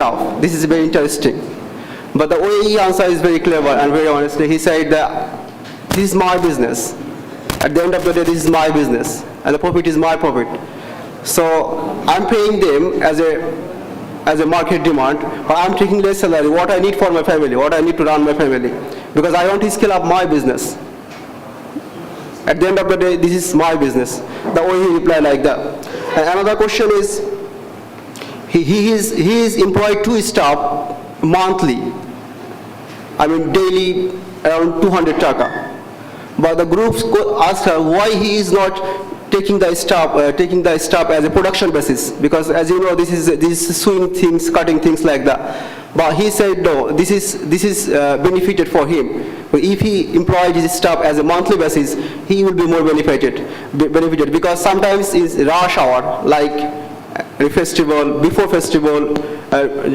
staff. This is very interesting. But the way he answered is very clever and very honestly. He said that this is my business. At the end of the day, this is my business, and the profit is my profit. So I'm paying them as a market demand, but I'm taking less salary, what I need for my family, what I need to run my family, because I want to scale up my business. At the end of the day, this is my business. The way he replied like that. And another question is, he is employed 2 staff monthly. I mean daily around 200 taka. But the groups asked her why he is not taking the staff as a production basis, because as you know, this is sewing things, cutting things like that. But he said no, this is benefited for him. If he employed his staff as a monthly basis, he will be more benefited because sometimes it's rush hour, like a festival, before festival,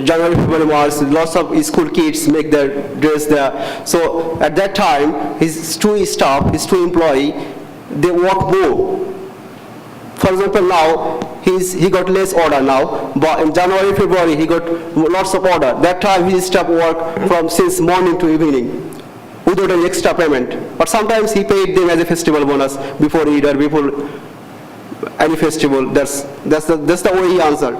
January, February, March, lots of school kids make their dress there. So at that time, his 2 staff, his 2 employee, they work more. For example, now he got less order now, but in January, February he got lots of order. That time his staff work from since morning to evening without any extra payment. But sometimes he paid them as a festival bonus before Eid or before any festival. That's the way he answered.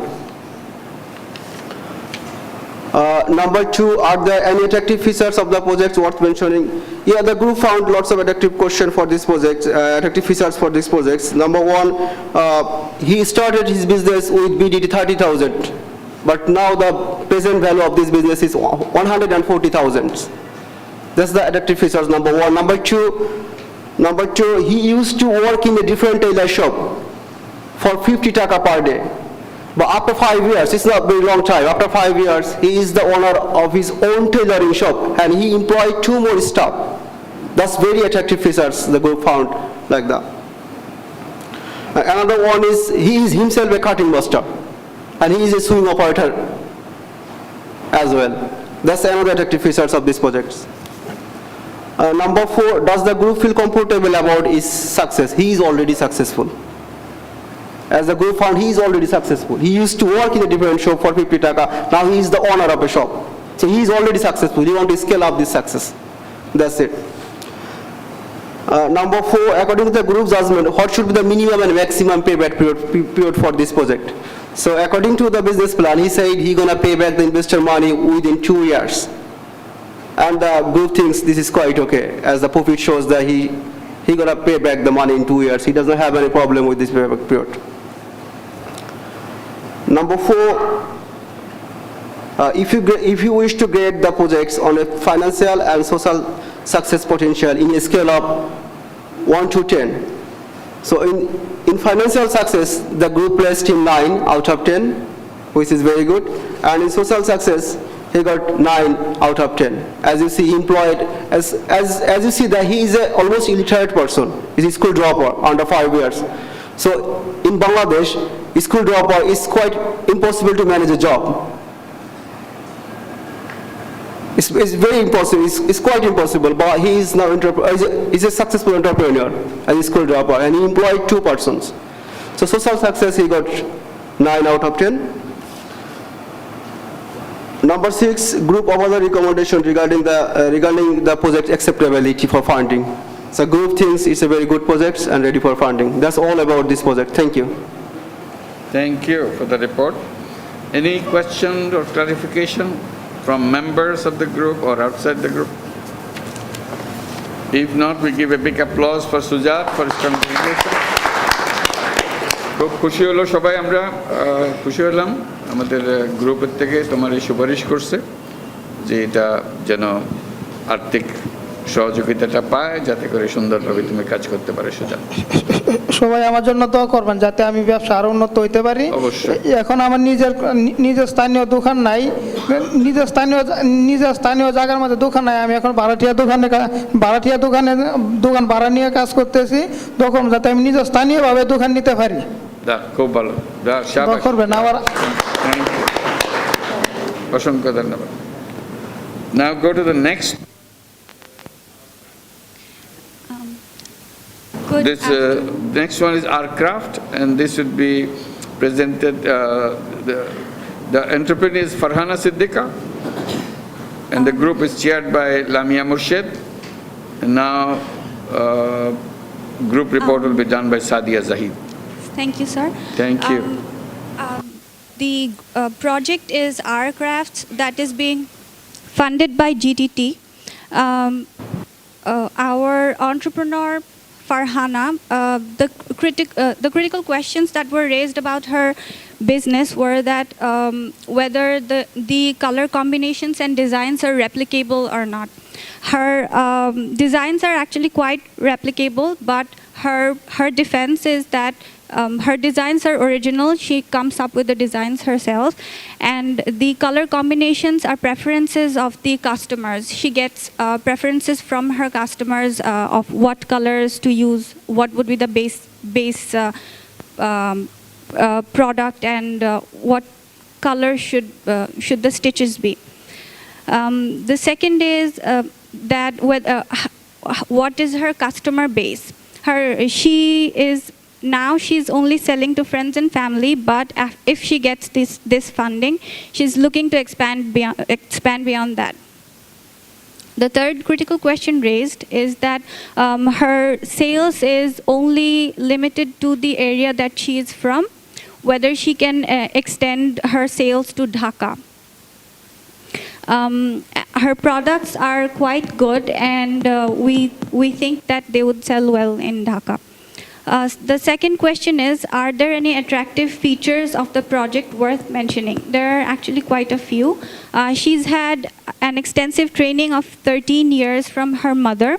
Number 2, are there any attractive features of the project worth mentioning? Yeah, the group found lots of attractive questions for this project, attractive features for this project. Number 1, he started his business with BDT 30,000, but now the present value of this business is 140,000. That's the attractive features, number 1. Number two, he used to work in a different tailor shop for 50 taka per day. But after 5 years, it's not a very long time, after 5 years, he is the owner of his own tailoring shop and he employed 2 more staff. That's very attractive features the group found like that. Another one is, he is himself a cutting master and he is a sewing operator as well. That's another attractive features of these projects. Number 4, does the group feel comfortable about his success? He is already successful. As the group found, he is already successful. He used to work in a different shop for 50 taka. Now he is the owner of a shop. So he is already successful. He wants to scale up this success. That's it. Number 4, according to the group judgment, what should be the minimum and maximum payback period for this project? So according to the business plan, he said he's going to pay back the investor money within 2 years. And the group thinks this is quite okay, as the profit shows that he going to pay back the money in 2 years. He doesn't have any problem with this payback period. Number 4, if you wish to grade the projects on a financial and social success potential in a scale of 1 to 10. So in financial success, the group placed him 9 out of 10, which is very good. And in social success, he got 9 out of 10. As you see, he employed, as you see that he is a almost illiterate person. He's a school dropper under 5 years. So in Bangladesh, a school dropper is quite impossible to manage a job. It's very impossible. It's quite impossible. But he is now he's a successful entrepreneur as a school dropper, and he employed 2 persons. So social success, he got 9 out of 10. Number 6, group of other recommendation regarding the project acceptability for funding. So group thinks it's a very good project and ready for funding. That's all about this project. Thank you. Thank you for the report. Any question or clarification from members of the group or outside the group? If not, we give a big applause for Sujat for his contribution. খুব খুশি হলো সবাই, আমরা খুশি হলাম আমাদের গ্রুপের থেকে তোমার এই সুপারিশ করছে যে এটা যেন আর্থিক সহযোগিতাটা পায় যাতে করে সুন্দরভাবে তুমি কাজ করতে পারো। সুজা, সবাই আমার জন্য দোয়া করবেন যাতে আমি ব্যবসা আরো উন্নত হইতে পারি। অবশ্যই। এখন আমার নিজের স্থানীয় দোকান নাই, নিজের স্থানীয় জায়গার মধ্যে দোকান নাই। আমি এখন ভাড়াটিয়া দোকান ভাড়া নিয়ে কাজ করতেছি, তখন যাতে আমি নিজের স্থানীয়ভাবে দোকান নিতে পারি। খুব ভালো, দোয়া করবেন আমার। অসংখ্য ধন্যবাদ। Now go to the next. This next one is Arcraft, and this would be presented. The entrepreneur is Farhana Siddiqa, and the group is chaired by Lamia Murshid. And now, group report will be done by Sadia Zahid. Thank you, sir. Thank you. The project is Arcraft that is being funded by GTT. Our entrepreneur Farhana, the critical questions that were raised about her business were that whether the color combinations and designs are replicable or not. Her designs are actually quite replicable, but her defense is that her designs are original. She comes up with the designs herself, and the color combinations are preferences of the customers. She gets preferences from her customers of what colors to use, what would be the base product, and what color should the stitches be. The second is that what is her customer base? She's only selling to friends and family, but if she gets this funding, she's looking to expand beyond that. The third critical question raised is that her sales is only limited to the area that she is from, whether she can extend her sales to Dhaka. Her products are quite good, and we think that they would sell well in Dhaka. The second question is, are there any attractive features of the project worth mentioning? There are actually quite a few. She's had an extensive training of 13 years from her mother.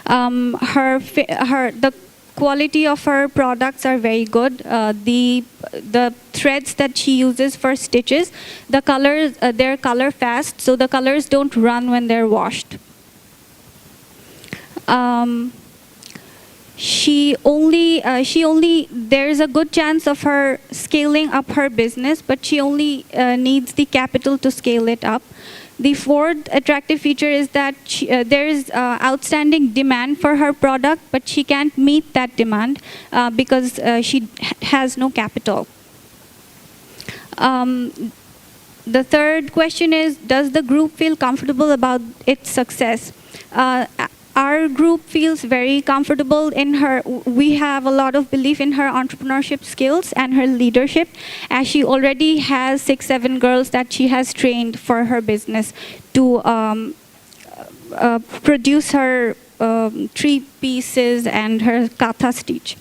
The quality of her products are very good. The threads that she uses for stitches, the colors, they're color fast, so the colors don't run when they're washed. There's a good chance of her scaling up her business, but she only needs the capital to scale it up. The fourth attractive feature is that there is outstanding demand for her product, but she can't meet that demand because she has no capital. The third question is, does the group feel comfortable about its success? Our group feels very comfortable in her. We have a lot of belief in her entrepreneurship skills and her leadership, as she already has 6-7 girls that she has trained for her business to produce her tree pieces and her katha stitch.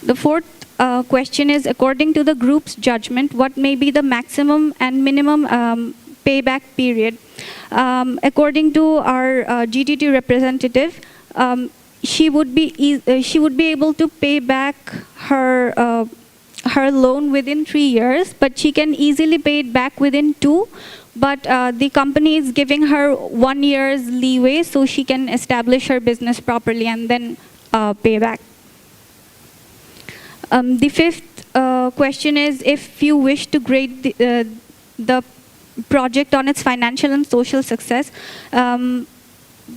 The fourth question is, according to the group's judgment, what may be the maximum and minimum payback period? According to our GTT representative, she would be able to pay back her loan within 3 years, but she can easily pay it back within 2. But the company is giving her 1 year's leeway so she can establish her business properly and then pay back. The fifth question is, if you wish to grade the project on its financial and social success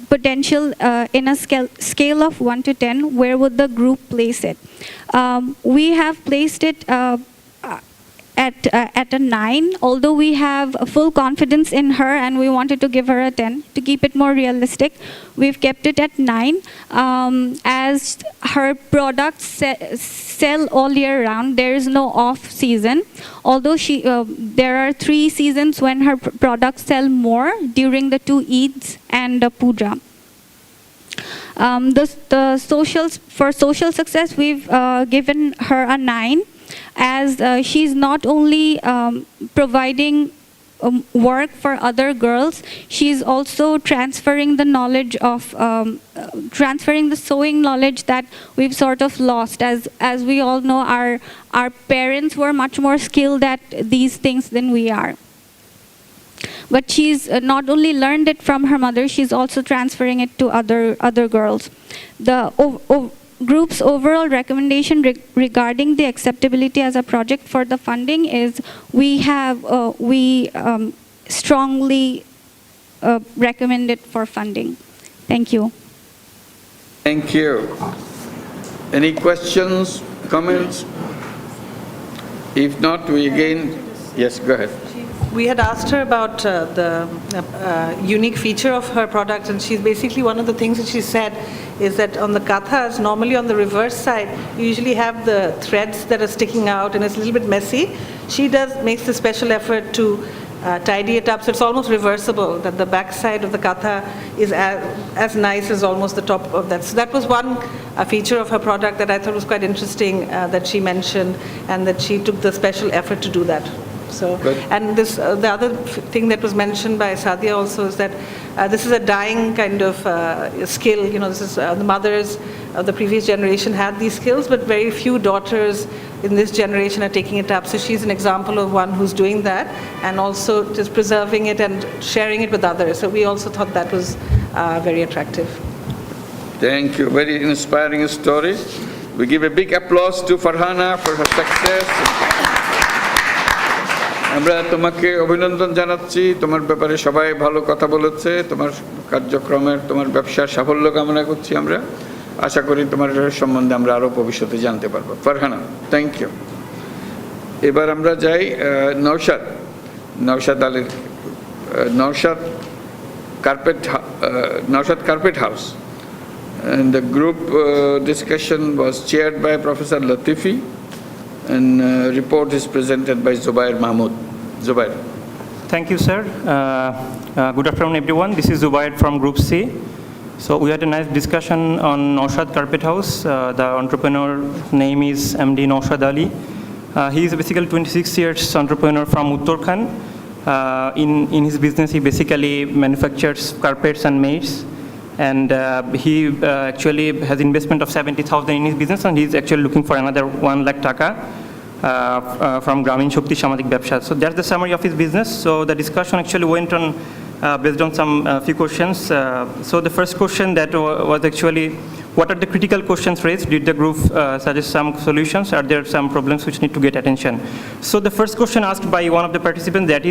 potential in a scale of 1 to 10, where would the group place it? We have placed it at a 9, although we have full confidence in her and we wanted to give her a 10. To keep it more realistic, we've kept it at 9, as her products sell all year round. There is no off season, although there are 3 seasons when her products sell more, during the 2 Eids and the Puja. For social success, we've given her a 9, as she's not only providing work for other girls, she's also transferring the knowledge of, transferring the sewing knowledge that we've sort of lost. As we all know, our parents were much more skilled at these things than we are. But she's not only learned it from her mother, she's also transferring it to other girls. The group's overall recommendation regarding the acceptability as a project for the funding is, we strongly recommend it for funding. Thank you. Thank you. Any questions, comments? If not, we again, yes, go ahead. We had asked her about the unique feature of her product, and she's basically, one of the things that she said is that on the kathas, normally on the reverse side, you usually have the threads that are sticking out and it's a little bit messy. She makes the special effort to tidy it up, so it's almost reversible, that the back side of the katha is as nice as almost the top of that. So that was one feature of her product that I thought was quite interesting that she mentioned, and that she took the special effort to do that. So, and this, the other thing that was mentioned by Sadia also is that this is a dying kind of skill. You know, this is the mothers of the previous generation had these skills, but very few daughters in this generation are taking it up. So she's an example of one who's doing that, and also just preserving it and sharing it with others. So we also thought that was very attractive. Thank you. Very inspiring story. We give a big applause to Farhana for her success. আমরা তোমাকে অভিনন্দন জানাচ্ছি, তোমার ব্যাপারে সবাই ভালো কথা বলেছে, তোমার কার্যক্রমের, তোমার ব্যবসার সাফল্য কামনা করছি আমরা। আশা করি তোমার সম্বন্ধে আমরা আরও ভবিষ্যতে জানতে পারবো। Farhana, thank you. এবার আমরা যাই নওশাদ আলীর, Naushad carpet house. And the group discussion was chaired by Professor Latifi, and report is presented by Zubair Mahmood. Zubair. Thank you, sir. Good afternoon, everyone. This is Zubair from Group C. So we had a nice discussion on Noad Carpet House. The entrepreneur name is MD Noad Ali. He is basically 26 years entrepreneur from Uttarakhand. In his business, he basically manufactures carpets and mats. And he actually has investment of 70,000 in his business, and he's actually looking for another 1 lakh taka from Gramin Shakti Samadik Babsha. So that's the summary of his business. So the discussion actually went on based on some few questions. So the first question that was actually, what are the critical questions raised? Did the group suggest some solutions? Are there some problems which need to get attention? So the first question asked by one of the participants, that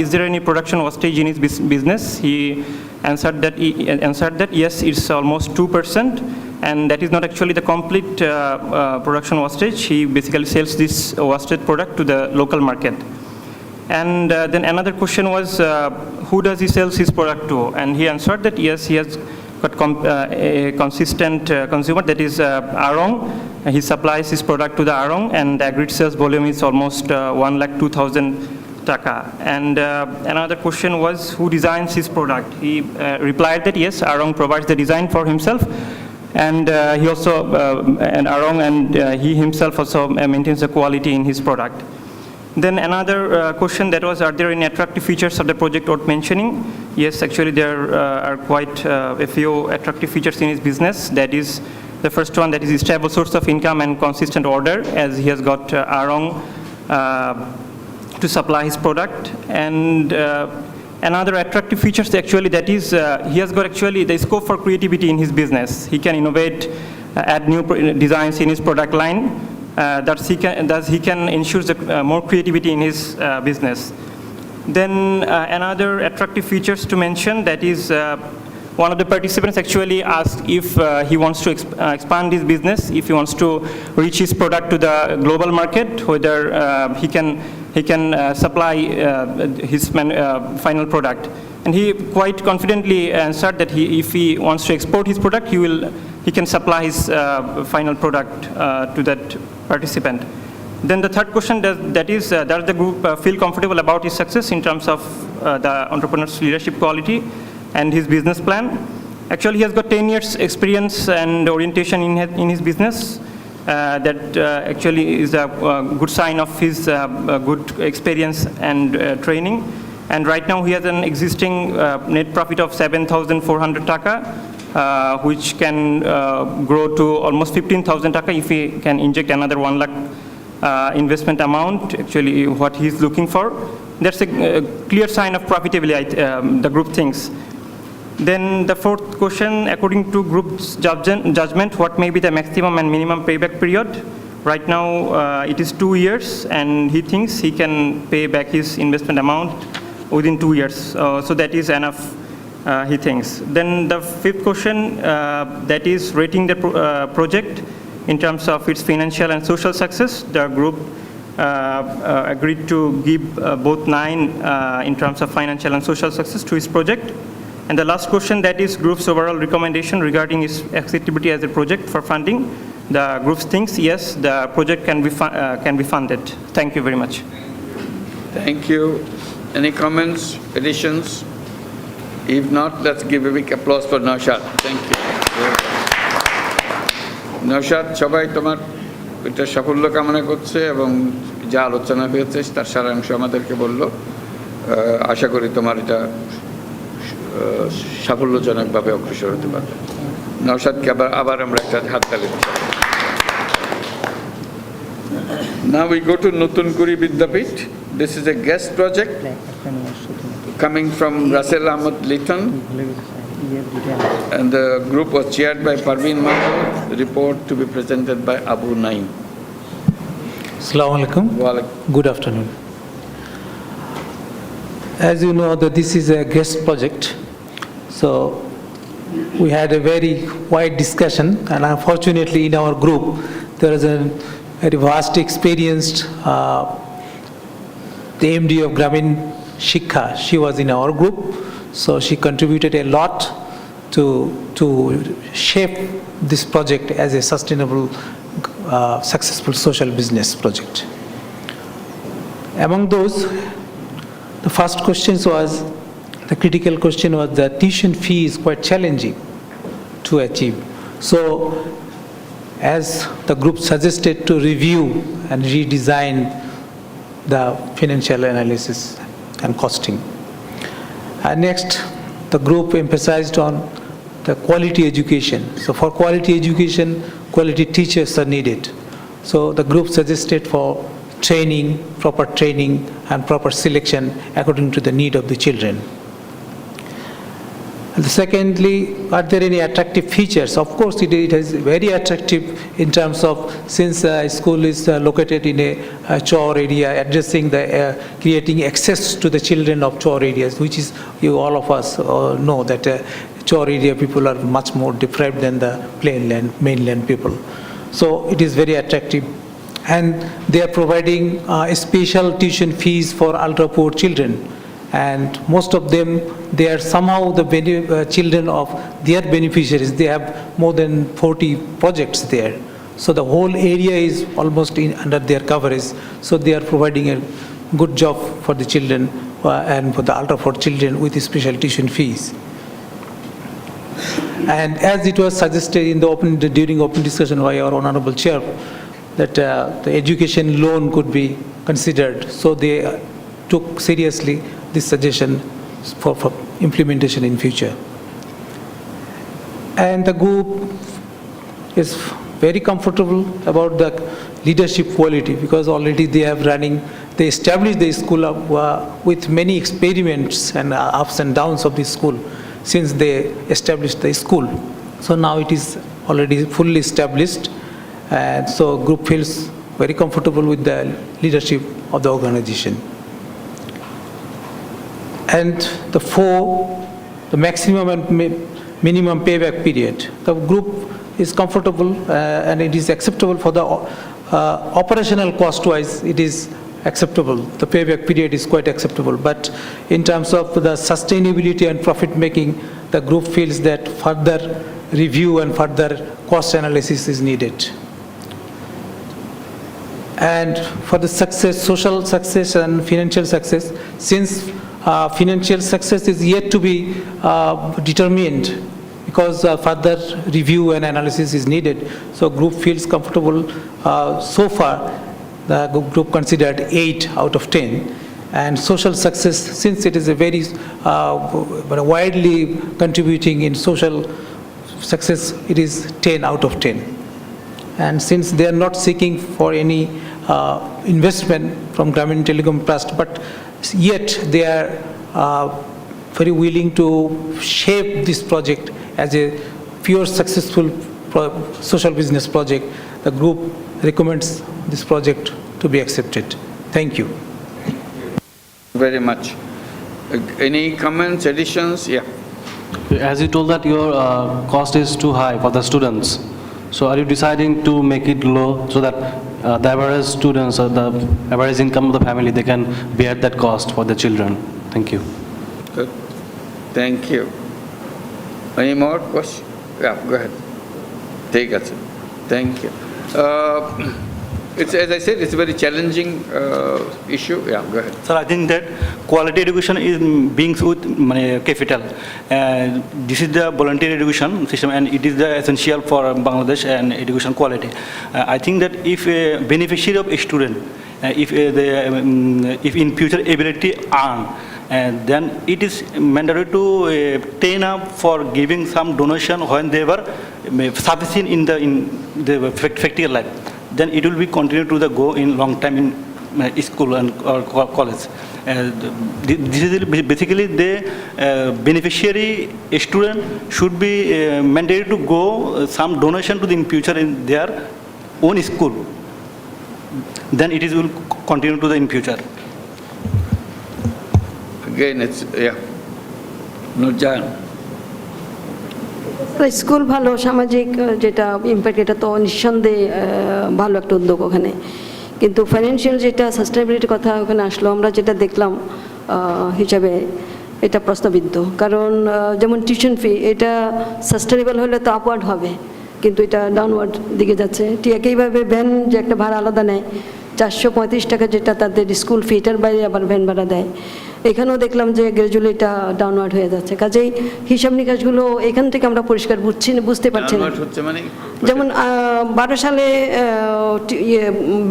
is there any production wastage in his business? He answered that yes, it's almost 2%, and that is not actually the complete production wastage. He basically sells this wastage product to the local market. And then another question was, who does he sell his product to? And he answered that yes, he has got a consistent consumer, that is Arong. He supplies his product to the Arong, and the agreed sales volume is almost 1,02,000 taka. And another question was, who designs his product? He replied that yes, Arong provides the design for himself, and he also he himself also maintains the quality in his product. Then another question that was, are there any attractive features of the project worth mentioning? Yes, actually there are quite a few attractive features in his business. That is, the first one, that is stable source of income and consistent order, as he has got Arong to supply his product. And another attractive features actually, that is, he has got actually the scope for creativity in his business. He can innovate, add new designs in his product line. Thus he can ensure more creativity in his business. Then another attractive features to mention, that is, one of the participants actually asked if he wants to expand his business, if he wants to reach his product to the global market, whether he can supply his final product. And he quite confidently answered that if he wants to export his product, he can supply his final product to that participant. Then the third question, that is, does the group feel comfortable about his success in terms of the entrepreneur's leadership quality and his business plan? Actually, he has got 10 years experience and orientation in his business. That actually is a good sign of his good experience and training. And right now he has an existing net profit of 7,400 taka, which can grow to almost 15,000 taka if he can inject another 1 lakh investment amount, actually what he's looking for. That's a clear sign of profitability, the group thinks. Then the fourth question, according to group's judgment, what may be the maximum and minimum payback period? Right now it is 2 years, and he thinks he can pay back his investment amount within 2 years. So that is enough, he thinks. Then the fifth question, that is rating the project in terms of its financial and social success. The group agreed to give both 9 in terms of financial and social success to his project. And the last question, that is group's overall recommendation regarding its acceptability as a project for funding. The group thinks yes, the project can be funded. Thank you very much. Thank you. Any comments, additions? If not, let's give a big applause for Noad. Thank you. Noad, সবাই তোমার এটা সাফল্য কামনা করছে এবং যা আলোচনা হয়েছে তার সারাংশ আমাদেরকে বললো। আশা করি তোমার এটা সাফল্যজনকভাবে অগ্রসর হতে পারবে। নওশাদকে আবার আমরা একটা হাততালি দিই। Now we go to Nutunkuri Vidyapith. This is a guest project coming from Russell Ahmed Litton, and the group was chaired by Parveen Mahmood. The report to be presented by Abu Naim. Assalamu alaikum. Good afternoon. As you know, that this is a guest project, so we had a very wide discussion, and unfortunately in our group there is a very vast experienced the MD of Gramin Shikha. She was in our group, so she contributed a lot to shape this project as a sustainable, successful social business project. Among those, the first question was, the critical question was the tuition fee is quite challenging to achieve. So, as the group suggested to review and redesign the financial analysis and costing. And next, the group emphasized on the quality education. So for quality education, quality teachers are needed. So the group suggested for training, proper training and proper selection according to the need of the children. And secondly, are there any attractive features? Of course, it is very attractive in terms of, since school is located in a chore area, addressing the creating access to the children of chore areas, which is, you all of us know that chore area people are much more deprived than the mainland people. So it is very attractive. And they are providing special tuition fees for ultra poor children. And most of them, they are somehow the children of their beneficiaries. They have more than 40 projects there. So the whole area is almost under their coverage. So they are providing a good job for the children and for the ultra poor children with special tuition fees. And as it was suggested in the during open discussion by our honorable chair, that the education loan could be considered. So they took seriously this suggestion for implementation in future. And the group is very comfortable about the leadership quality, because already they established the school with many experiments and ups and downs of the school since they established the school. So now it is already fully established, and so group feels very comfortable with the leadership of the organization. And the maximum and minimum payback period. The group is comfortable and it is acceptable for the operational cost-wise. It is acceptable. The payback period is quite acceptable. But in terms of the sustainability and profit-making, the group feels that further review and further cost analysis is needed. And for the success, social success and financial success, since financial success is yet to be determined, because further review and analysis is needed. So group feels comfortable. So far, the group considered 8 out of 10. And social success, since it is a very widely contributing in social success, it is 10 out of 10. And since they are not seeking for any investment from Gramin Telecom Trust, but yet they are very willing to shape this project as a pure successful social business project. The group recommends this project to be accepted. Thank you. Very much. Any comments, additions? Yeah. As you told that your cost is too high for the students, so are you deciding to make it low so that the average students or the average income of the family, they can bear that cost for the children. Thank you. Good. Thank you. Any more questions? Yeah, go ahead. Take it. Thank you. It's, as I said, it's a very challenging issue. Yeah, go ahead. Sir, I think that quality education is being with capital. This is the voluntary education system, and it is the essential for Bangladesh and education quality. I think that if a beneficiary of a student, if in future ability earn, then it is mandatory to train up for giving some donation when they were sufficient in the practical life. Then it will be continue to the go in long time in school and or college. This is basically the beneficiary student should be mandated to go some donation to the in future in their own school. Then it is will continue to the in future. Again, it's, yeah. Nurjan. School ভালো, সামাজিক যেটা impact, এটা তো নিঃসন্দেহে ভালো একটা উদ্যোগ ওখানে, কিন্তু ফাইন্যান্সিয়াল যেটা সাস্টেনেবিলিটির কথা ওখানে আসলো, আমরা যেটা দেখলাম হিসাবে এটা প্রশ্নবিদ্ধ। কারণ যেমন টিউশন ফি, এটা সাস্টেনেবল হলে তো আপওয়ার্ড হবে, কিন্তু এটা ডাউনওয়ার্ড দিকে যাচ্ছে। ঠিক একইভাবে ভ্যান যে একটা ভাড়া আলাদা নেয় 435 টাকা, যেটা তাদের স্কুল ফি, এটার বাইরে আবার ভ্যান ভাড়া দেয়। এখানেও দেখলাম যে গ্র্যাজুয়ালি এটা ডাউনওয়ার্ড হয়ে যাচ্ছে। কাজেই হিসাব নিকাশগুলো এখান থেকে আমরা পরিষ্কার বুঝতে পারছি না। যেমন 12 সালে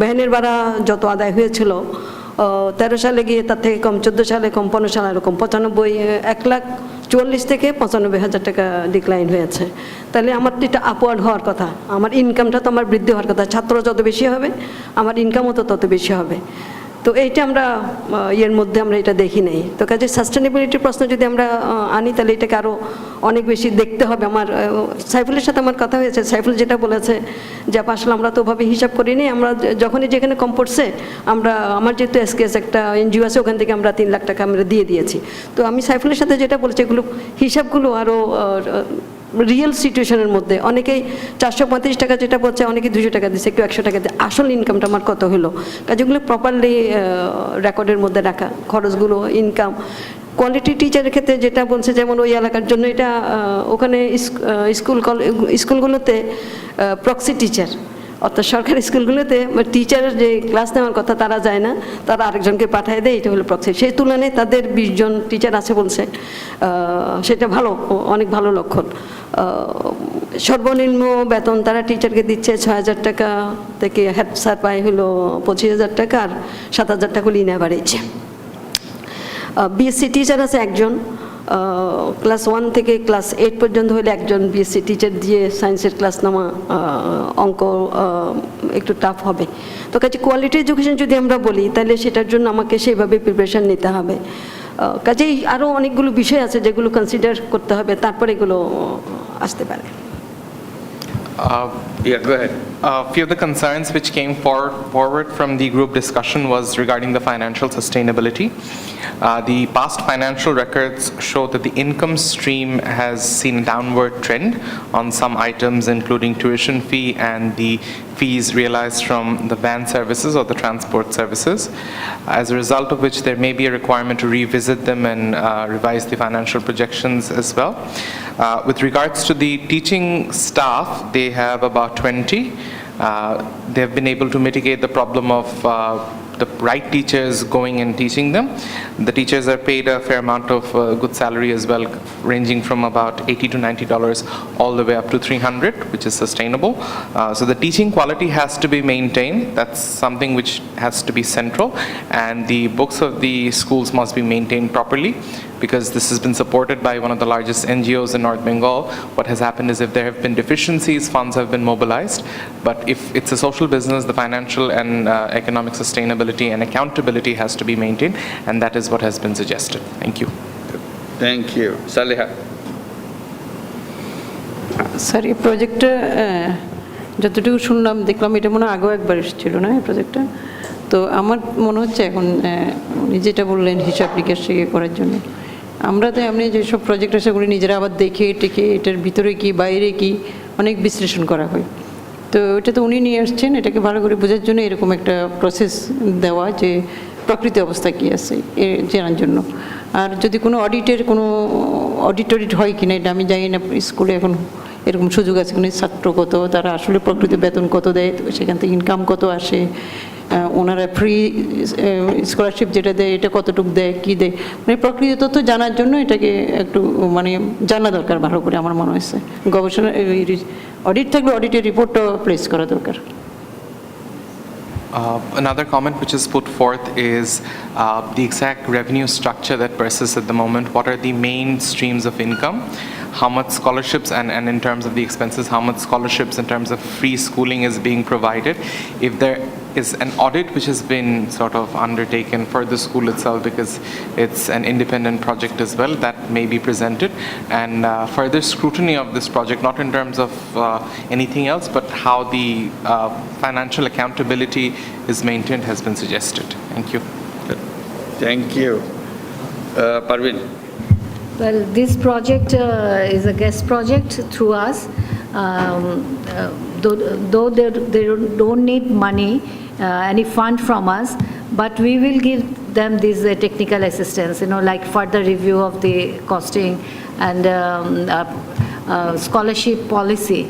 ভ্যানের ভাড়া যত আদায় হয়েছিল, 13 সালে গিয়ে তার থেকে কম, 14 সালে কম, 15 সালে এরকম 1,44,000 থেকে 95,000 টাকা ডিক্লাইন হয়েছে। তাহলে আমার এটা আপওয়ার্ড হওয়ার কথা, আমার ইনকামটা তো আমার বৃদ্ধি হওয়ার কথা। ছাত্র যত বেশি হবে, আমার ইনকামও তো তত বেশি হবে। তো এইটা আমরা এর মধ্যে আমরা এটা দেখি নাই। তো কাজে সাস্টেনেবিলিটির প্রশ্ন যদি আমরা আনি, তাহলে এটাকে আরও অনেক বেশি দেখতে হবে। আমার সাইফুলের সাথে আমার কথা হয়েছে, সাইফুল যেটা বলেছে যে আসলে আমরা তো ওভাবে হিসাব করিনি, আমরা যখনই যেখানে কম পড়ছে, আমার যেহেতু এসকেএস একটা এনজিও আছে, ওখান থেকে আমরা 3 লাখ টাকা আমরা দিয়ে দিয়েছি। তো আমি সাইফুলের সাথে যেটা বলেছি, এগুলো হিসাবগুলো আরও রিয়েল সিচুয়েশনের মধ্যে, অনেকেই 435 টাকা যেটা বলছে, অনেকে 200 টাকা দিচ্ছে, একটু 100 টাকা দিয়ে আসল ইনকামটা আমার কত হলো, কাজেগুলো প্রপারলি রেকর্ডের মধ্যে রাখা, খরচগুলো, ইনকাম। কোয়ালিটি টিচারের ক্ষেত্রে যেটা বলছে, যেমন ওই এলাকার জন্য এটা ওখানে স্কুলগুলোতে প্রক্সি টিচার, অর্থাৎ সরকারি স্কুলগুলোতে টিচারের যে ক্লাস নেওয়ার কথা তারা যায় না, তারা আরেকজনকে পাঠিয়ে দেয়, এটা হলো প্রক্সি। সেই তুলনায় তাদের 20 জন টিচার আছে বলছে, সেটা ভালো, অনেক ভালো লক্ষণ। সর্বনিম্ন বেতন তারা টিচারকে দিচ্ছে 6,000 টাকা থেকে, হেড স্যার পায় হলো 25,000 টাকা, আর 7,000 টাকা লিনা বাড়িয়েছে। বিএসসি টিচার আছে একজন, ক্লাস 1 থেকে ক্লাস 8 পর্যন্ত হলে একজন বিএসসি টিচার দিয়ে সায়েন্সের ক্লাস নেওয়া, অঙ্ক একটু টাফ হবে। তো কাজে কোয়ালিটি এডুকেশন যদি আমরা বলি, তাহলে সেটার জন্য আমাকে সেইভাবে প্রিপারেশন নিতে হবে। কাজেই আরও অনেকগুলো বিষয় আছে যেগুলো কনসিডার করতে হবে, তারপরে এগুলো আসতে পারে। Yeah, go ahead. A few of the concerns which came forward from the group discussion was regarding the financial sustainability. The past financial records show that the income stream has seen a downward trend on some items, including tuition fee and the fees realized from the van services or the transport services, as a result of which there may be a requirement to revisit them and revise the financial projections as well. With regards to the teaching staff, they have about 20. They have been able to mitigate the problem of the right teachers going and teaching them. The teachers are paid a fair amount of good salary as well, ranging from about $80 to $90 all the way up to $300, which is sustainable. So the teaching quality has to be maintained. That's something which has to be central, and the books of the schools must be maintained properly, because this has been supported by one of the largest NGOs in North Bengal. What has happened is, if there have been deficiencies, funds have been mobilized. But if it's a social business, the financial and economic sustainability and accountability has to be maintained, and that is what has been suggested. Thank you. Thank you. Saliha. Sir, এই প্রজেক্টটা যতটুকু শুনলাম, দেখলাম এটা মনে হয় আগেও একবার এসেছিল না এই প্রজেক্টটা। তো আমার মনে হচ্ছে এখন উনি যেটা বললেন হিসাব নিকাশ করার জন্য, আমরা তো এমনি যেসব প্রজেক্ট আছে সেগুলি নিজেরা আবার দেখে টেকে এটার ভিতরে কি বাইরে কি অনেক বিশ্লেষণ করা হয়। তো এটা তো উনি নিয়ে আসছেন, এটাকে ভালো করে বোঝার জন্য এরকম একটা প্রসেস দেওয়া যে প্রকৃতি অবস্থা কী আছে জানার জন্য। আর যদি কোনো অডিট হয় কিনা এটা আমি জানি না, স্কুলে এখন এরকম সুযোগ আছে কিনা, ছাত্র কত, তারা আসলে প্রকৃত বেতন কত দেয়, সেখান থেকে ইনকাম কত আসে, ওনারা ফ্রি স্কলারশিপ যেটা দেয় এটা কতটুকু দেয়, কী দেয়, মানে প্রকৃত তথ্য জানার জন্য এটাকে একটু মানে জানা দরকার ভালো করে আমার মনে হয়েছে। গবেষণা অডিট থাকলে অডিটের রিপোর্টটা প্লেস করা দরকার। Another comment which is put forth is the exact revenue structure that persists at the moment. What are the main streams of income? How much scholarships, and in terms of the expenses, how much scholarships in terms of free schooling is being provided? If there is an audit which has been sort of undertaken for the school itself, because it's an independent project as well, that may be presented, and further scrutiny of this project, not in terms of anything else, but how the financial accountability is maintained, has been suggested. Thank you. Thank you. Parveen. Well, this project is a guest project through us. Though they don't need money, any fund from us, but we will give them this technical assistance, like further review of the costing and scholarship policy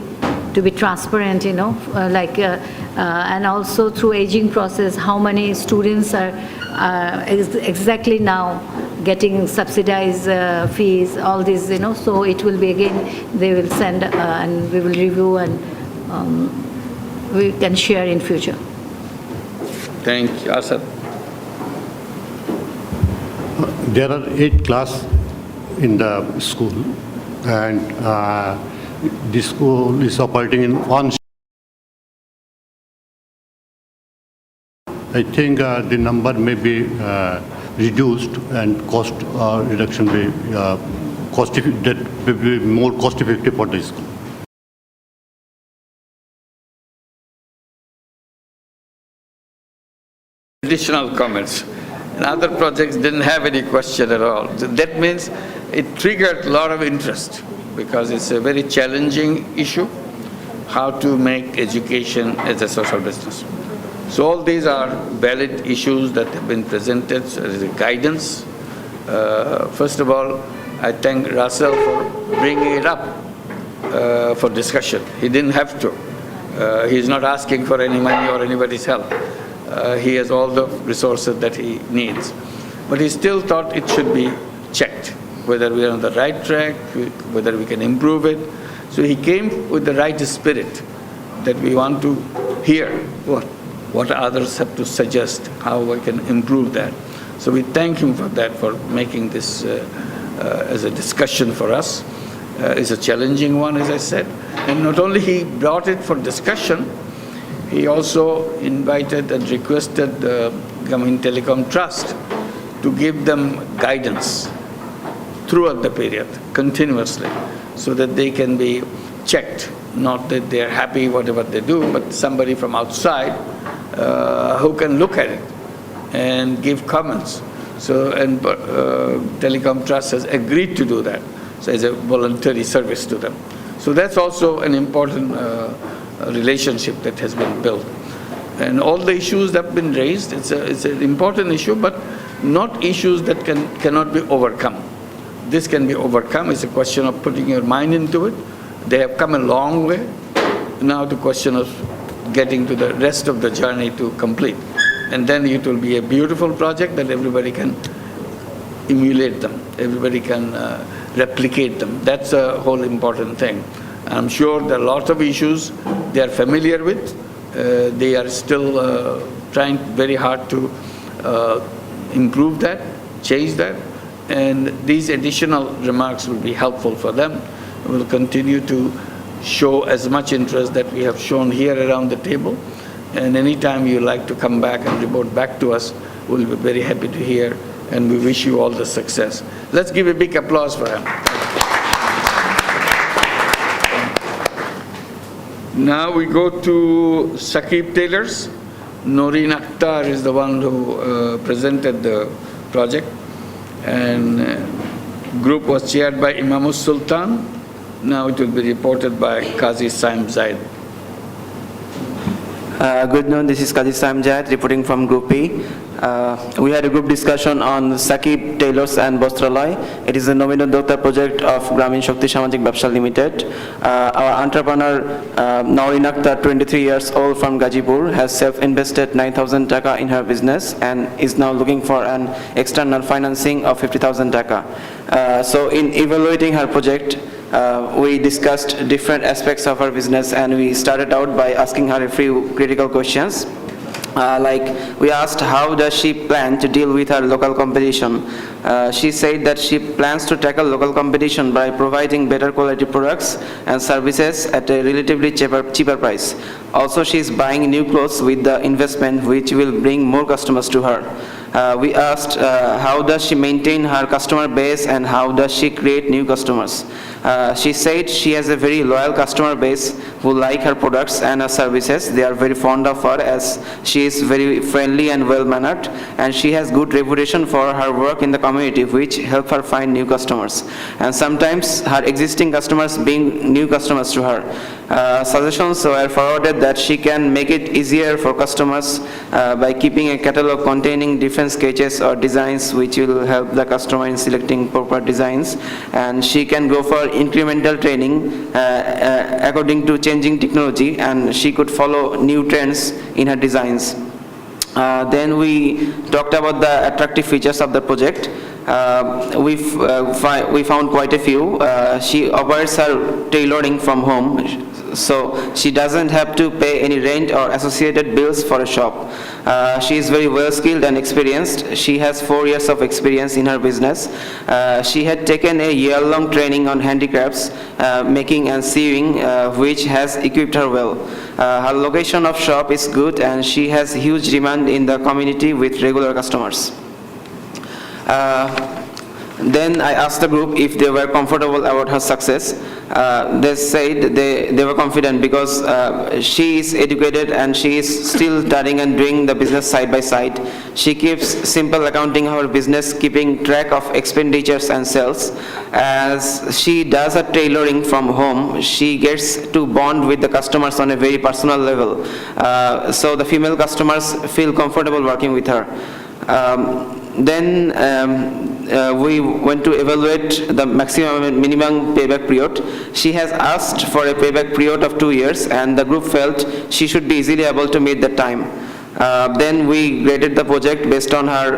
to be transparent, and also through aging process, how many students are exactly now getting subsidized fees, all this, so it will be again, they will send and we will review and we can share in future. Thank you. Asad. There are 8 classes in the school, and the school is operating in one. I think the number may be reduced, and cost reduction may that will be more cost effective for the school. Additional comments. And other projects didn't have any question at all. That means it triggered a lot of interest, because it's a very challenging issue, how to make education as a social business. So all these are valid issues that have been presented as a guidance. First of all, I thank Russell for bringing it up for discussion. He didn't have to. He's not asking for any money or anybody's help. He has all the resources that he needs. But he still thought it should be checked, whether we are on the right track, whether we can improve it. So he came with the right spirit, that we want to hear what others have to suggest, how we can improve that. So we thank him for that, for making this as a discussion for us. It's a challenging one, as I said. And not only he brought it for discussion, he also invited and requested the Government Telecom Trust to give them guidance throughout the period, continuously, so that they can be checked. Not that they're happy whatever they do, but somebody from outside who can look at it and give comments. So, and Telecom Trust has agreed to do that, so as a voluntary service to them. So that's also an important relationship that has been built. And all the issues that have been raised, it's an important issue, but not issues that cannot be overcome. This can be overcome. It's a question of putting your mind into it. They have come a long way. Now the question of getting to the rest of the journey to complete. And then it will be a beautiful project that everybody can emulate them. Everybody can replicate them. That's a whole important thing. I'm sure there are a lot of issues they are familiar with. They are still trying very hard to improve that, change that, and these additional remarks will be helpful for them. We'll continue to show as much interest that we have shown here around the table, and anytime you like to come back and report back to us, we'll be very happy to hear, and we wish you all the success. Let's give a big applause for him. Now we go to Sakib Tailors. Noreen Akhtar is the one who presented the project, and group was chaired by Imamus Sultan. Now it will be reported by Qazi Saim Zaid. Good noon, this is Kaji Samjad reporting from Group E. We had a group discussion on Sakib, Tailors and Bostralay. It is a Nominal Doctor project of Gramin Shakti Samajik Babsha Limited. Our entrepreneur, Naurin Akhtar, 23 years old from Gajipur, has self-invested 9,000 taka in her business and is now looking for an external financing of 50,000 taka. So in evaluating her project, we discussed different aspects of her business, and we started out by asking her a few critical questions. Like we asked how does she plan to deal with her local competition. She said that she plans to tackle local competition by providing better quality products and services at a relatively cheaper price. Also, she is buying new clothes with the investment which will bring more customers to her. We asked how does she maintain her customer base and how does she create new customers. She said she has a very loyal customer base who like her products and her services. They are very fond of her as she is very friendly and well-mannered, and she has good reputation for her work in the community, which help her find new customers. And sometimes her existing customers being new customers to her. Suggestions were forwarded that she can make it easier for customers by keeping a catalog containing different sketches or designs which will help the customer in selecting proper designs, and she can go for incremental training according to changing technology, and she could follow new trends in her designs. Then we talked about the attractive features of the project. We found quite a few. She operates her tailoring from home, so she doesn't have to pay any rent or associated bills for a shop. She is very well skilled and experienced. She has 4 years of experience in her business. She had taken a year-long training on handicrafts, making and sewing, which has equipped her well. Her location of shop is good and she has huge demand in the community with regular customers. Then I asked the group if they were comfortable about her success. They said they were confident because she is educated and she is still studying and doing the business side by side. She keeps simple accounting of her business, keeping track of expenditures and sales. As she does her tailoring from home, she gets to bond with the customers on a very personal level. So the female customers feel comfortable working with her. Then we went to evaluate the maximum and minimum payback period. She has asked for a payback period of 2 years, and the group felt she should be easily able to meet that time. Then we graded the project based on her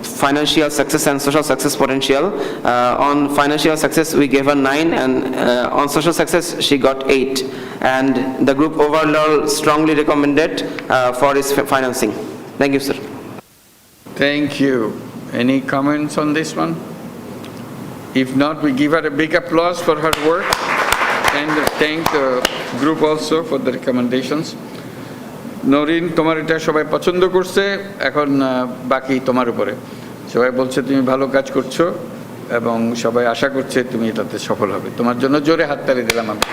financial success and social success potential. On financial success we gave her 9, and on social success she got 8. And the group overall strongly recommended for its financing. Thank you, sir. Thank you. Any comments on this one? If not, we give her a big applause for her work and thank the group also for the recommendations. Norin, তোমার এটা সবাই পছন্দ করছে, এখন বাকি তোমার উপরে। সবাই বলছে তুমি ভালো কাজ করছো এবং সবাই আশা করছে তুমি এটাতে সফল হবে। তোমার জন্য জোরে হাততালি দিলাম আমি।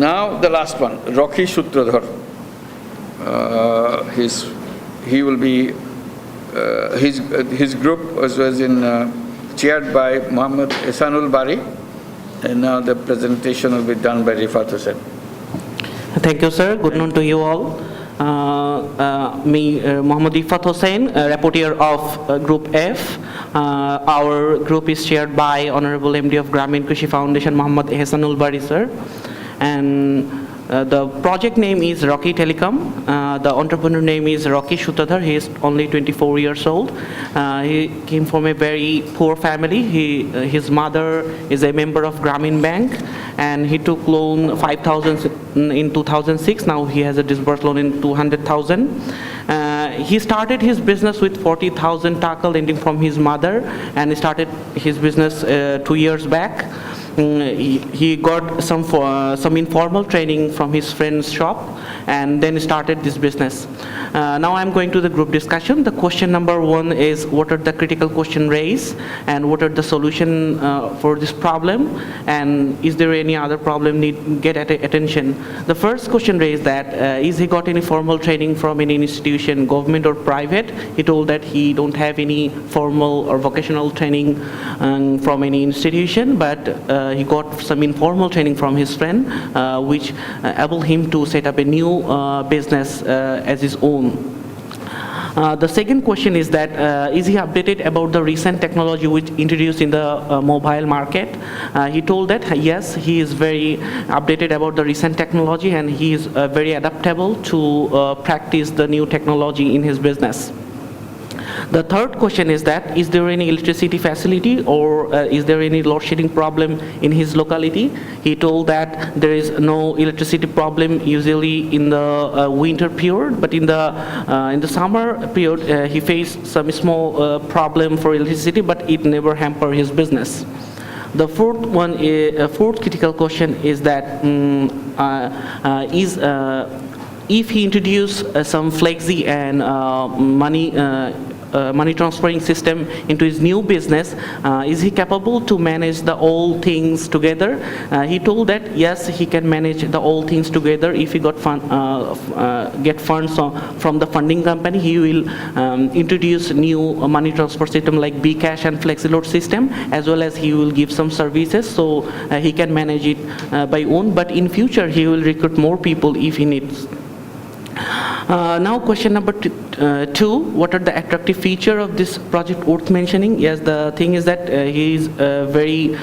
Now the last one, Rocky Sutradhar. He will be his group was in chaired by Muhammad Ihsanul Bari, and now the presentation will be done by Rifat Hussain. Thank you, sir. Good noon to you all. Me, Muhammad Rifat Hussain, rapporteur of Group F. Our group is chaired by Honorable MD of Gramin Krishi Foundation, Muhammad Ihsanul Bari, sir. And the project name is Rocky Telecom. The entrepreneur name is Rocky Sutradhar. He is only 24 years old. He came from a very poor family. His mother is a member of Gramin Bank, and he took loan 5,000 in 2006. Now he has a disbursed loan in 200,000. He started his business with 40,000 taka lending from his mother, and he started his business 2 years back. He got some informal training from his friend's shop and then started this business. Now I'm going to the group discussion. The question number 1 is what are the critical question raised and what are the solution for this problem, and is there any other problem need get attention. The first question raised that is he got any formal training from any institution, government or private. He told that he don't have any formal or vocational training from any institution, but he got some informal training from his friend, which enabled him to set up a new business as his own. The second question is that, is he updated about the recent technology which introduced in the mobile market? He told that, yes, he is very updated about the recent technology and he is very adaptable to practice the new technology in his business. The third question is that, is there any electricity facility or is there any load shedding problem in his locality? He told that there is no electricity problem usually in the winter period, but in the summer period he faced some small problem for electricity, but it never hampered his business. The fourth critical question is that, if he introduce some flexi and money transferring system into his new business, is he capable to manage the all things together? He told that yes, he can manage the all things together. If he get funds from the funding company, he will introduce new money transfer system like Bcash and FlexiLoad system, as well as he will give some services, so he can manage it by own, but in future he will recruit more people if he needs. Now question number 2, what are the attractive feature of this project worth mentioning? Yes, the thing is that he is very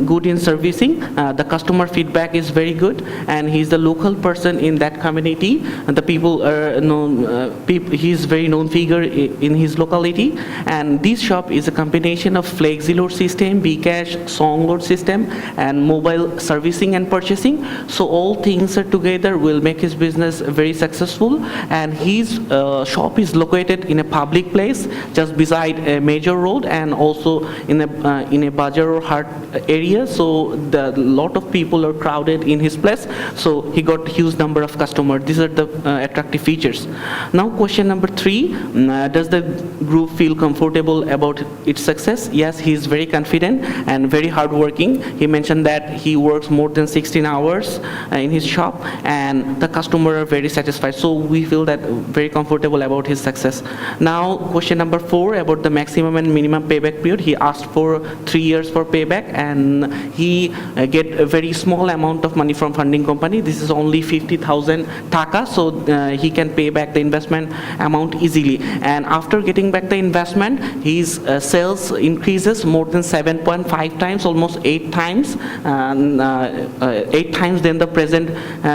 good in servicing. The customer feedback is very good, and he is the local person in that community, and the people are known, he is very known figure in his locality. And this shop is a combination of FlexiLoad system, Bcash, SongLoad system, and mobile servicing and purchasing. So all things are together will make his business very successful. And his shop is located in a public place just beside a major road, and also in a bazaar or hard area, so the lot of people are crowded in his place, so he got huge number of customers. These are the attractive features. Now question number 3, does the group feel comfortable about its success? Yes, he is very confident and very hardworking. He mentioned that he works more than 16 hours in his shop, and the customer are very satisfied, so we feel that very comfortable about his success. Now question number 4, about the maximum and minimum payback period. He asked for 3 years for payback, and he get a very small amount of money from funding company. This is only 50,000 taka, so he can pay back the investment amount easily. And after getting back the investment, his sales increases more than 7.5 times, almost 8 times, 8 times than the present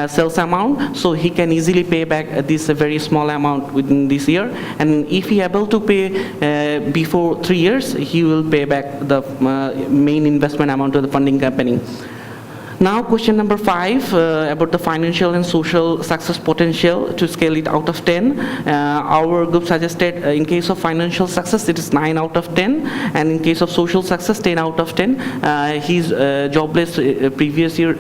sales amount, so he can easily pay back this very small amount within this year. And if he able to pay before 3 years, he will pay back the main investment amount to the funding company. Now question number 5, about the financial and social success potential to scale it out of 10. Our group suggested in case of financial success it is 9 out of 10, and in case of social success 10 out of 10. He's jobless previous year,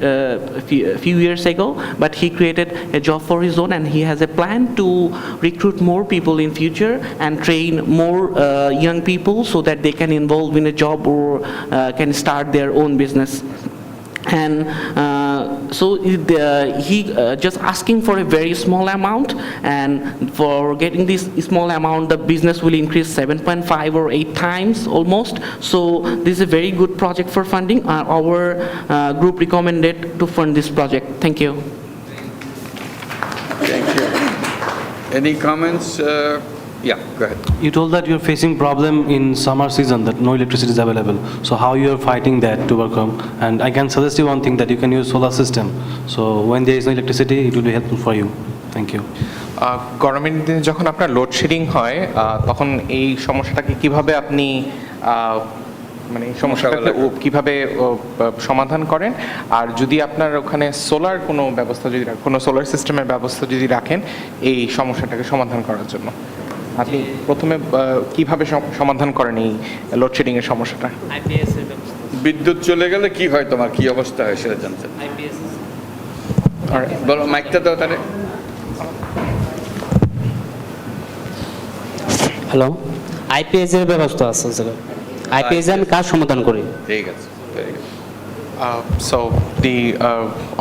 few years ago, but he created a job for his own, and he has a plan to recruit more people in future and train more young people so that they can involve in a job or can start their own business. And so he just asking for a very small amount, and for getting this small amount the business will increase 7.5 or 8 times almost. So this is a very good project for funding. Our group recommended to fund this project. Thank you. Thank you. Any comments? Yeah, go ahead. You told that you're facing problem in summer season, that no electricity is available. So how you're fighting that to overcome? And I can suggest you one thing, that you can use solar system. So when there is no electricity, it will be helpful for you. Thank you. গরমের দিনে যখন আপনার load shedding হয়, তখন এই সমস্যাটাকে কিভাবে আপনি মানে এই সমস্যাটাকে কিভাবে সমাধান করেন? আর যদি আপনার ওখানে সোলার কোনো ব্যবস্থা যদি কোনো সোলার সিস্টেমের ব্যবস্থা যদি রাখেন এই সমস্যাটাকে সমাধান করার জন্য, আপনি প্রথমে কিভাবে সমাধান করেন এই লোডশেডিং এর সমস্যাটা? বিদ্যুৎ চলে গেলে কি হয়, তোমার কি অবস্থা হয় সেটা জানতে। বলো, মাইকটা দাও তাহলে। হ্যালো, আইপিএস এর ব্যবস্থা আছে স্যার। আইপিএস আমি কাজ সমাধান করি। ঠিক আছে। So the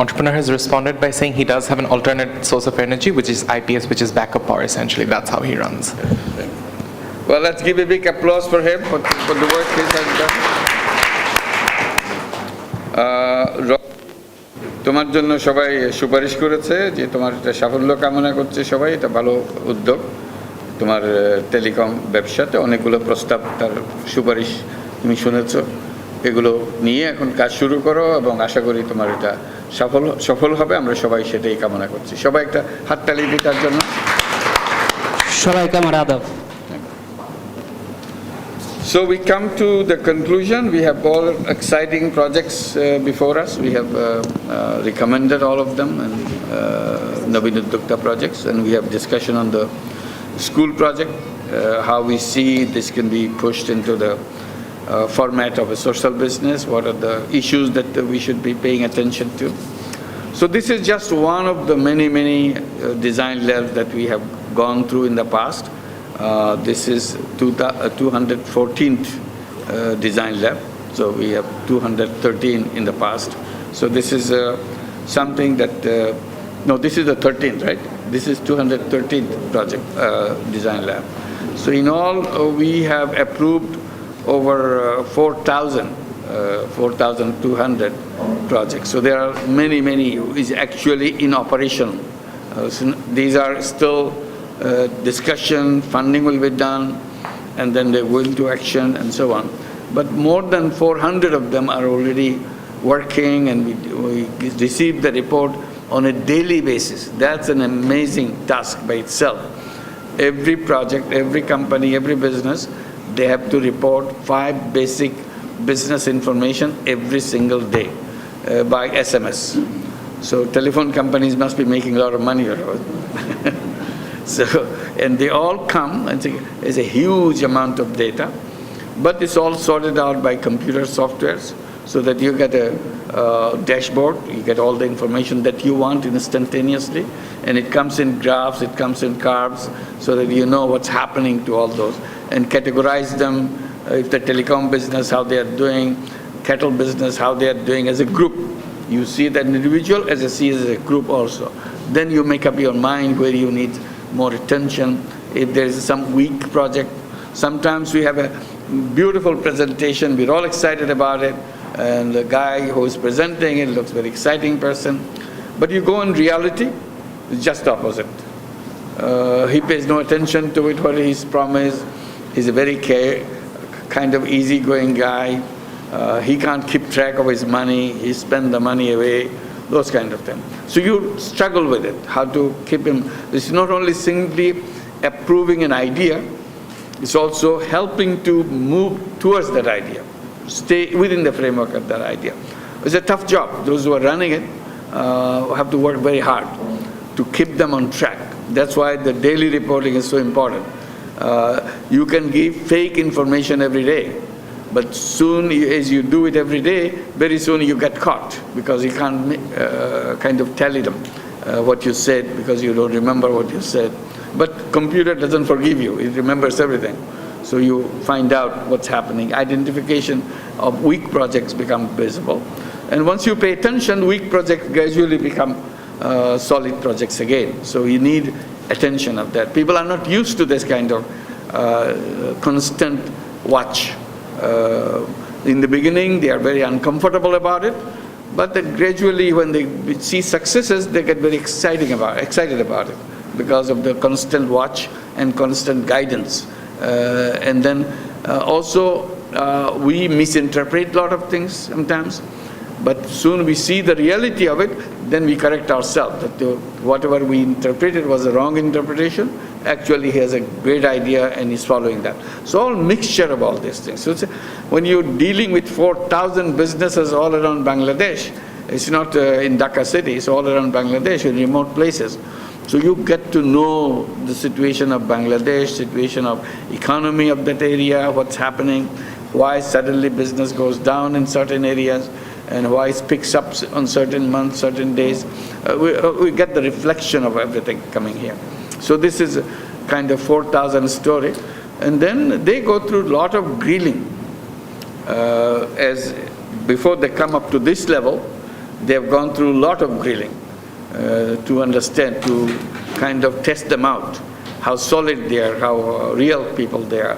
entrepreneur has responded by saying he does have an alternate source of energy, which is IPS, which is backup power essentially. That's how he runs. Well, let's give a big applause for him for the work he has done. তোমার জন্য সবাই সুপারিশ করেছে যে তোমার এটা সাফল্য কামনা করছে সবাই, এটা ভালো উদ্যোগ তোমার টেলিকম ব্যবসাতে। অনেকগুলো প্রস্তাব তার সুপারিশ তুমি শুনেছো, এগুলো নিয়ে এখন কাজ শুরু করো এবং আশা করি তোমার এটা সফল হবে। আমরা সবাই সেটাই কামনা করছি। সবাই একটা হাততালি দিই তার জন্য। সবাইকে আমার আদাব। So we come to the conclusion. We have all exciting projects before us. We have recommended all of them, and Naveen Uddokta projects, and we have discussion on the school project, how we see this can be pushed into the format of a social business, what are the issues that we should be paying attention to. So this is just one of the many design labs that we have gone through in the past. This is 214th design lab, so we have 213 in the past. So this is something that, no, this is the 13th, right? This is 213th project design lab. So in all, we have approved over 4,200 projects. So there are many is actually in operation. So these are still discussion, funding will be done, and then they go into action and so on. But more than 400 of them are already working, and we receive the report on a daily basis. That's an amazing task by itself. Every project, every company, every business, they have to report 5 basic business information every single day by SMS. So telephone companies must be making a lot of money. So, and they all come, and it's a huge amount of data, but it's all sorted out by computer softwares so that you get a dashboard, you get all the information that you want instantaneously, and it comes in graphs, it comes in curves, so that you know what's happening to all those, and categorize them, if the telecom business, how they are doing, cattle business, how they are doing as a group. You see that individual as a group also. Then you make up your mind where you need more attention. If there is some weak project, sometimes we have a beautiful presentation, we're all excited about it, and the guy who is presenting it looks very exciting person, but you go in reality, it's just opposite. He pays no attention to it, what he's promised. He's a very kind of easygoing guy. He can't keep track of his money, he spends the money away, those kind of things. So you struggle with it, how to keep him. It's not only simply approving an idea, it's also helping to move towards that idea, stay within the framework of that idea. It's a tough job. Those who are running it have to work very hard to keep them on track. That's why the daily reporting is so important. You can give fake information every day, but soon as you do it every day, very soon you get caught because you can't kind of tell them what you said because you don't remember what you said. But computer doesn't forgive you, it remembers everything. So you find out what's happening. Identification of weak projects become visible. And once you pay attention, weak projects gradually become solid projects again. So you need attention of that. People are not used to this kind of constant watch. In the beginning, they are very uncomfortable about it, but then gradually when they see successes, they get very excited about it because of the constant watch and constant guidance. And then also we misinterpret a lot of things sometimes, but soon we see the reality of it, then we correct ourselves that whatever we interpreted was a wrong interpretation. Actually, he has a great idea and he's following that. So all mixture of all these things. So when you're dealing with 4,000 businesses all around Bangladesh, it's not in Dhaka city, it's all around Bangladesh in remote places. So you get to know the situation of Bangladesh, situation of economy of that area, what's happening, why suddenly business goes down in certain areas, and why it picks up on certain months, certain days. We get the reflection of everything coming here. So this is a kind of 4,000 story. And then they go through a lot of grilling. As before they come up to this level, they have gone through a lot of grilling to understand, to kind of test them out, how solid they are, how real people they are.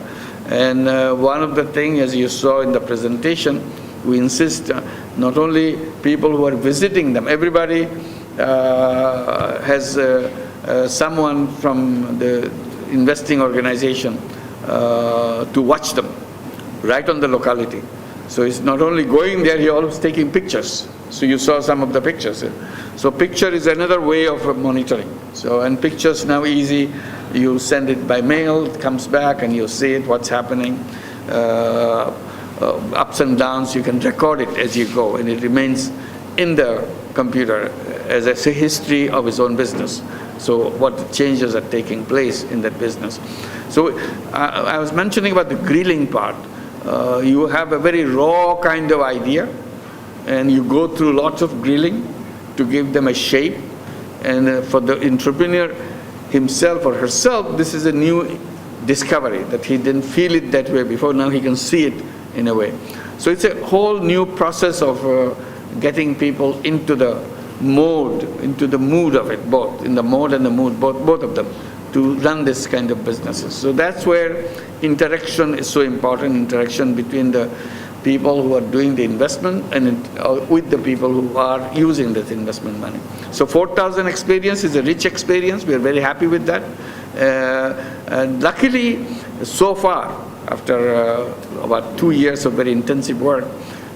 And one of the things, as you saw in the presentation, We insist not only people who are visiting them, everybody has someone from the investing organization to watch them right on the locality. So it's not only going there, he always taking pictures. So you saw some of the pictures. So picture is another way of monitoring. So, and pictures now easy, you send it by mail, it comes back and you see it, what's happening. Ups and downs, you can record it as you go, and it remains in the computer as a history of his own business. So what changes are taking place in that business. So I was mentioning about the grilling part. You have a very raw kind of idea, and you go through lots of grilling to give them a shape. And for the entrepreneur himself or herself, this is a new discovery that he didn't feel it that way before. Now he can see it in a way. So it's a whole new process of getting people into the mode, into the mood of it, both in the mode and the mood, both of them, to run this kind of businesses. So that's where interaction is so important, interaction between the people who are doing the investment and with the people who are using that investment money. So 4,000 experience is a rich experience. We are very happy with that. And luckily, so far, after about 2 years of very intensive work,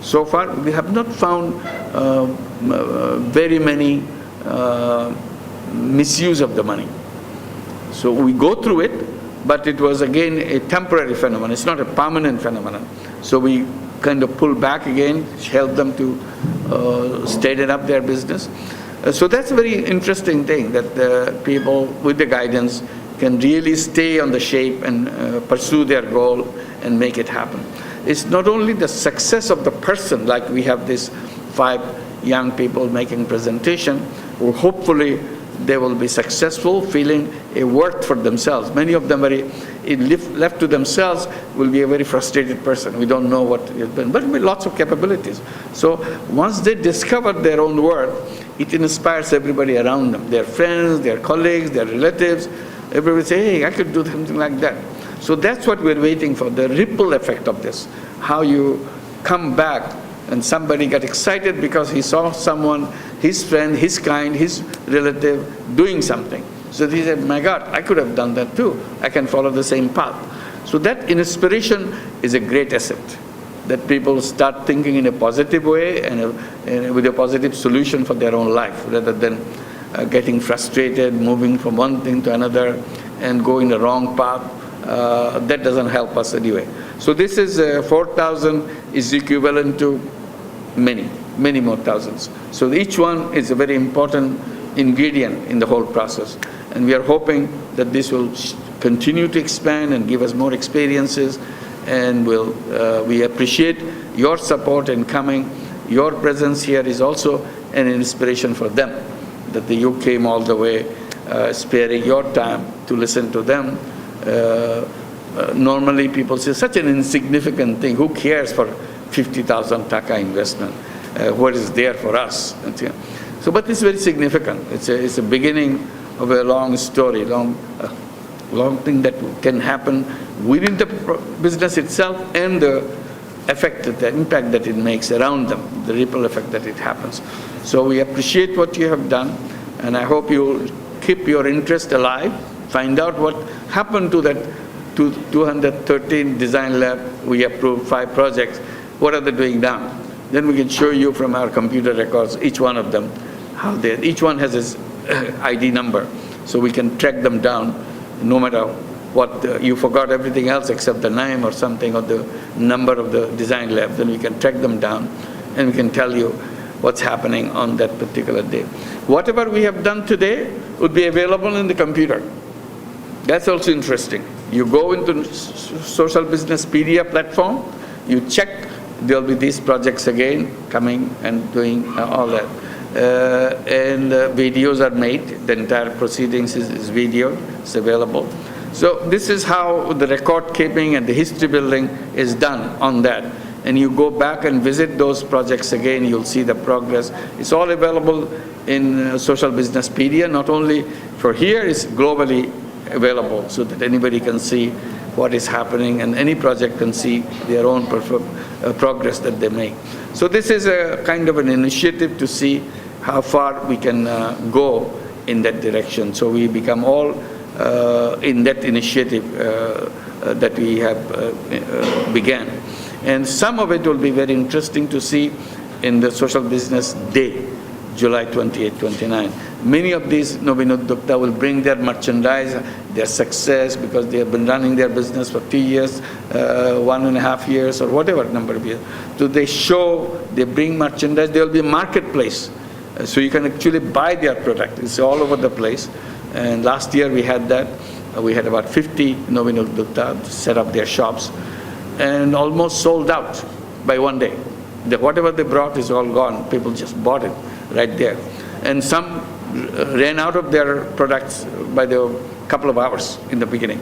so far we have not found very many misuse of the money. So we go through it, but it was again a temporary phenomenon. It's not a permanent phenomenon. So we kind of pull back again, help them to straighten up their business. So that's a very interesting thing, that the people with the guidance can really stay on the shape and pursue their goal and make it happen. It's not only the success of the person, like we have these 5 young people making presentation, who hopefully they will be successful, feeling a worth for themselves. Many of them, left to themselves, will be a very frustrated person. We don't know what is done, but with lots of capabilities. So once they discover their own worth, it inspires everybody around them, their friends, their colleagues, their relatives. Everybody say, hey, I could do something like that. So that's what we're waiting for, the ripple effect of this. How you come back and somebody got excited because he saw someone, his friend, his kind, his relative doing something. So he said, my God, I could have done that too. I can follow the same path. So that inspiration is a great asset, that people start thinking in a positive way and with a positive solution for their own life, rather than getting frustrated, moving from one thing to another and going the wrong path. That doesn't help us anyway. So this is 4,000 is equivalent to many more thousands. So each one is a very important ingredient in the whole process. And we are hoping that this will continue to expand and give us more experiences. And we appreciate your support in coming. Your presence here is also an inspiration for them, that you came all the way, sparing your time to listen to them. Normally people say, such an insignificant thing, who cares for 50,000 taka investment? What is there for us? So, but it's very significant. It's a beginning of a long story, long thing that can happen within the business itself, and the effect, the impact that it makes around them, the ripple effect that it happens. So we appreciate what you have done, and I hope you keep your interest alive, find out what happened to that 213 design lab. We approved 5 projects. What are they doing now? Then we can show you from our computer records, each one of them, each one has its ID number, so we can track them down, no matter what, you forgot everything else except the name or something, or the number of the design lab, then we can track them down and we can tell you what's happening on that particular day. Whatever we have done today would be available in the computer. That's also interesting. You go into Social Business Pedia platform, you check, there'll be these projects again coming and doing all that. And videos are made, the entire proceedings is videoed, it's available. So this is how the record keeping and the history building is done on that. And you go back and visit those projects again, you'll see the progress. It's all available in Social Business Pedia, not only for here, it's globally available so that anybody can see what is happening, and any project can see their own progress that they make. So this is a kind of an initiative to see how far we can go in that direction. So we become all in that initiative that we have began. And some of it will be very interesting to see in the Social Business Day, July 28, 29. Many of these Navin Udyokta will bring their merchandise, their success, because they have been running their business for 2 years, 1.5 years, or whatever number of years. So they show, they bring merchandise, there will be a marketplace. So you can actually buy their product. It's all over the place. And last year we had that. We had about 50 Navin Udyokta set up their shops and almost sold out by one day. Whatever they brought is all gone. People just bought it right there. And some ran out of their products by the couple of hours in the beginning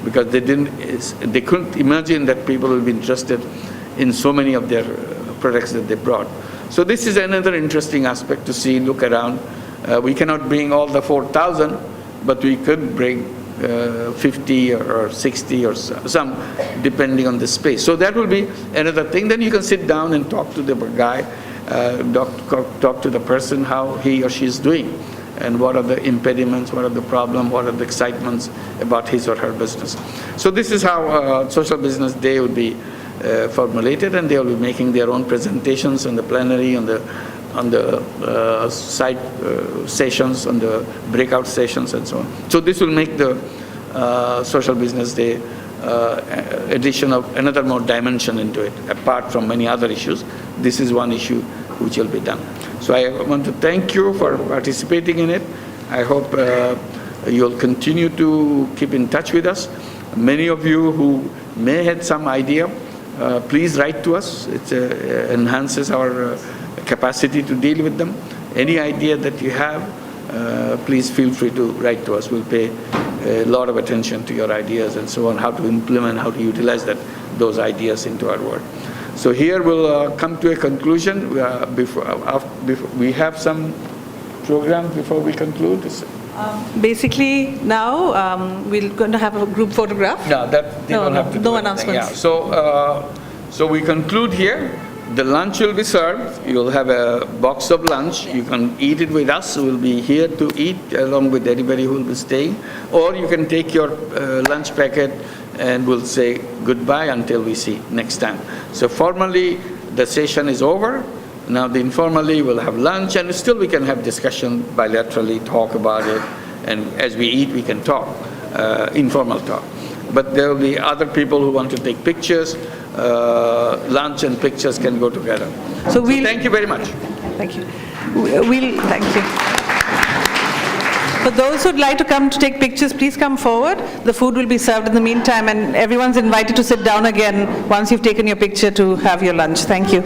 because they couldn't imagine that people will be interested in so many of their products that they brought. So this is another interesting aspect to see, look around. We cannot bring all the 4,000, but we could bring 50 or 60 or some, depending on the space. So that will be another thing. Then you can sit down and talk to the guy, talk to the person how he or she is doing, and what are the impediments, what are the problems, what are the excitements about his or her business. So this is how Social Business Day would be formulated, and they will be making their own presentations on the plenary, on the side sessions, on the breakout sessions, and so on. So this will make the Social Business Day addition of another more dimension into it, apart from many other issues. This is one issue which will be done. So I want to thank you for participating in it. I hope you'll continue to keep in touch with us. Many of you who may have some idea, please write to us. It enhances our capacity to deal with them. Any idea that you have, please feel free to write to us. We'll pay a lot of attention to your ideas and so on, how to implement, how to utilize those ideas into our work. So here we'll come to a conclusion. We have some program before we conclude. Basically, now we're going to have a group photograph. No, that they don't have to do no anything. announcements. Yeah. So we conclude here. The lunch will be served. You'll have a box of lunch. You can eat it with us. We'll be here to eat along with anybody who will be staying. Or you can take your lunch packet and we'll say goodbye until we see next time. So formally, the session is over. Now informally, we'll have lunch, and still we can have discussion bilaterally, talk about it. And as we eat, we can talk, informal talk. But there will be other people who want to take pictures. Lunch and pictures can go together. So thank you very much. Thank you. Thank you. For those who'd like to come to take pictures, please come forward. The food will be served in the meantime, and everyone's invited to sit down again once you've taken your picture to have your lunch. Thank you.